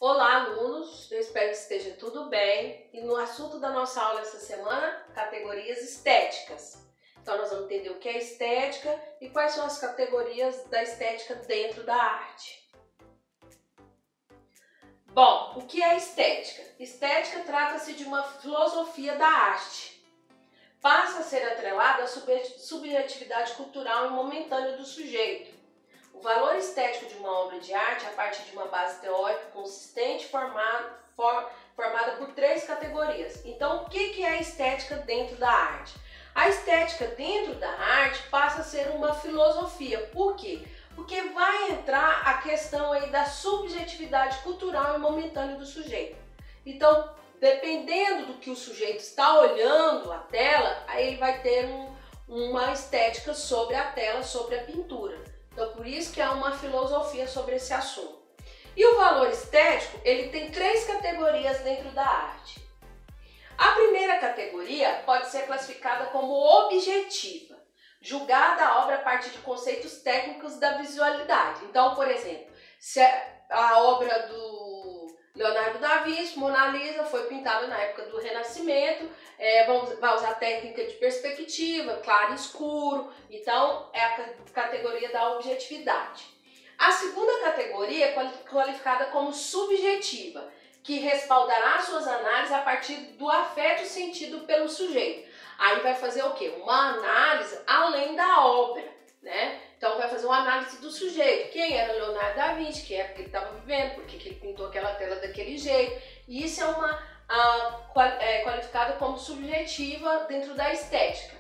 Olá, alunos! Eu espero que esteja tudo bem. E no assunto da nossa aula essa semana, categorias estéticas. Então, nós vamos entender o que é estética e quais são as categorias da estética dentro da arte. Bom, o que é estética? Estética trata-se de uma filosofia da arte. Passa a ser atrelada à subjetividade cultural e momentânea do sujeito. O valor estético de uma obra de arte, a partir de uma base teórica consistente formada por três categorias. Então, o que é a estética dentro da arte? A estética dentro da arte passa a ser uma filosofia. Por quê? Porque vai entrar a questão aí da subjetividade cultural e momentânea do sujeito. Então, dependendo do que o sujeito está olhando a tela, aí ele vai ter uma estética sobre a tela, sobre a pintura. Então, por isso que há uma filosofia sobre esse assunto. E o valor estético, ele tem três categorias dentro da arte. A primeira categoria pode ser classificada como objetiva, julgada a obra a partir de conceitos técnicos da visualidade. Então, por exemplo, se a obra do Leonardo da Vinci, Mona Lisa, foi pintada na época do Renascimento, vai usar técnica de perspectiva, claro e escuro, então é a categoria da objetividade. A segunda categoria é qualificada como subjetiva, que respaldará suas análises a partir do afeto sentido pelo sujeito. Aí vai fazer o quê? Uma análise além da obra, né? Então vai fazer uma análise do sujeito. Quem era Leonardo da Vinci, que época ele estava vivendo, por que ele pintou aquela tela daquele jeito. E isso é qualificado como subjetiva dentro da estética.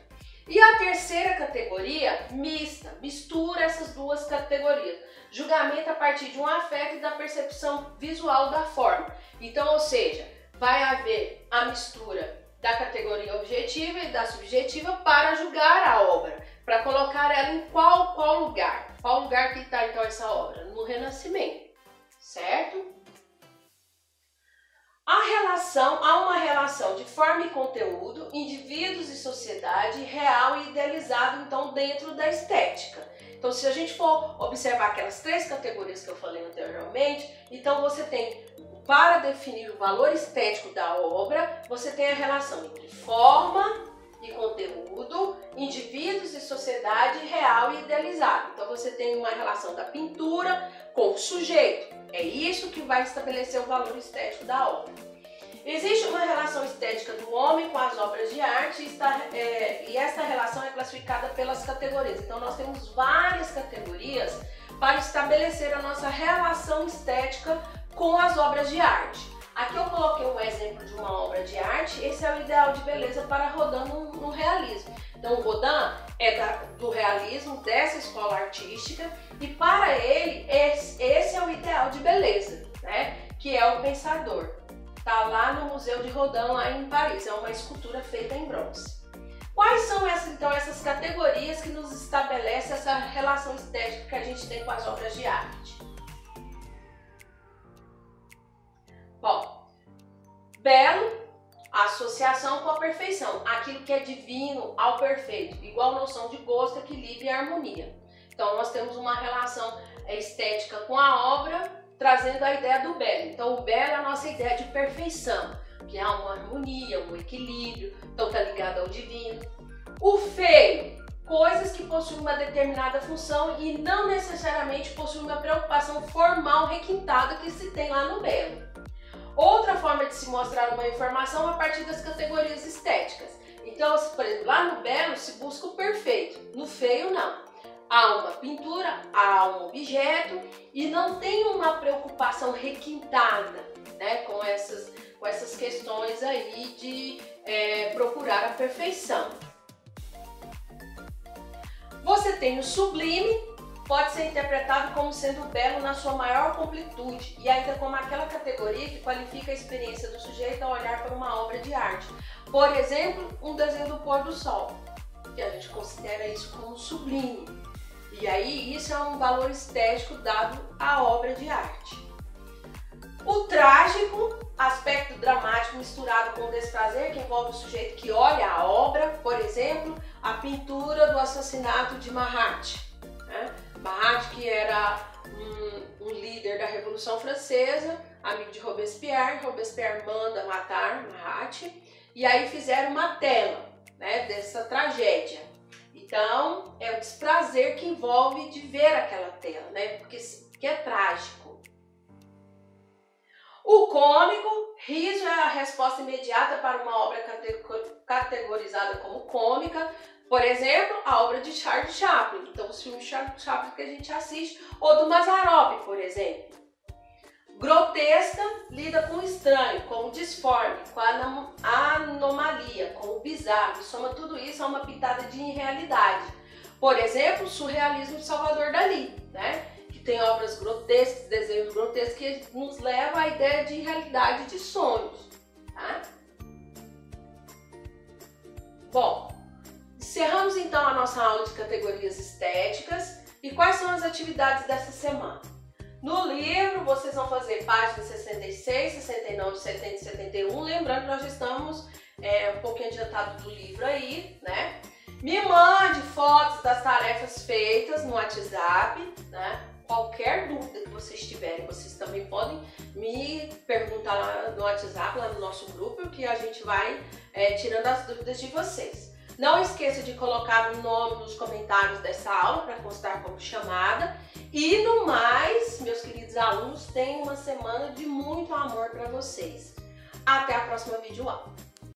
E a terceira categoria, mista, mistura essas duas categorias. Julgamento a partir de um afeto e da percepção visual da forma. Então, ou seja, vai haver a mistura da categoria objetiva e da subjetiva para julgar a obra, para colocar ela em qual lugar. Qual lugar que está então essa obra? No Renascimento, certo? Há uma relação de forma e conteúdo, indivíduos e sociedade, real e idealizado, então, dentro da estética. Então, se a gente for observar aquelas três categorias que eu falei anteriormente, então você tem, para definir o valor estético da obra, você tem a relação entre forma e conteúdo, indivíduos e sociedade, real e idealizado. Então, você tem uma relação da pintura com o sujeito. É isso que vai estabelecer o valor estético da obra. Existe uma relação estética do homem com as obras de arte e esta relação é classificada pelas categorias. Então, nós temos várias categorias para estabelecer a nossa relação estética com as obras de arte. Aqui eu coloquei um exemplo de uma obra de arte. Esse é o ideal de beleza para Rodin no realismo. Então, o Rodin é do realismo, dessa escola artística, e para ele esse é o ideal de beleza, né? Que é o pensador. Está lá no Museu de Rodin, lá em Paris. É uma escultura feita em bronze. Quais são essas categorias que nos estabelecem essa relação estética que a gente tem com as obras de arte? Bom, belo, associação com a perfeição, aquilo que é divino ao perfeito, igual noção de gosto, equilíbrio e harmonia. Então, nós temos uma relação estética com a obra, trazendo a ideia do belo. Então, o belo é a nossa ideia de perfeição, que há uma harmonia, um equilíbrio, então está ligado ao divino. O feio, coisas que possuem uma determinada função e não necessariamente possuem uma preocupação formal requintada que se tem lá no belo. Outra forma de se mostrar uma informação é a partir das categorias estéticas. Então, por exemplo, lá no belo se busca o perfeito, no feio não. Há uma pintura, há um objeto e não tem uma preocupação requintada, né, com essas questões aí de procurar a perfeição. Você tem o sublime, pode ser interpretado como sendo belo na sua maior completude e ainda como aquela categoria que qualifica a experiência do sujeito ao olhar para uma obra de arte. Por exemplo, um desenho do pôr do sol, que a gente considera isso como sublime. E aí isso é um valor estético dado à obra de arte. O trágico, aspecto dramático misturado com o desprazer, que envolve o sujeito que olha a obra, por exemplo, a pintura do assassinato de Mahat. Mahat, que era um líder da Revolução Francesa, amigo de Robespierre. Robespierre manda matar Marat, e aí fizeram uma tela, né, dessa tragédia. Então, é o desprazer que envolve de ver aquela tela, né, porque é trágico. O cômico, riso é a resposta imediata para uma obra categorizada como cômica. Por exemplo, a obra de Charles Chaplin, então os filmes de Charles Chaplin que a gente assiste, ou do Mazzaropi, por exemplo. Grotesca lida com o estranho, com o disforme, com a anomalia, com o bizarro, e soma tudo isso a uma pitada de irrealidade. Por exemplo, o surrealismo de Salvador Dalí, né? Que tem obras grotescas, desenhos grotescos que nos levam à ideia de realidade de sonhos. Tá? Bom, encerramos então a nossa aula de categorias estéticas. E quais são as atividades dessa semana? No livro, vocês vão fazer páginas 66, 69, 70 e 71. Lembrando que nós já estamos um pouquinho adiantados do livro aí, né? Me mande fotos das tarefas feitas no WhatsApp, né? Qualquer dúvida que vocês tiverem, vocês também podem me perguntar lá no WhatsApp, lá no nosso grupo, que a gente vai tirando as dúvidas de vocês. Não esqueça de colocar o nome nos comentários dessa aula para constar como chamada. E no mais, meus queridos alunos, tenham uma semana de muito amor para vocês. Até a próxima videoaula.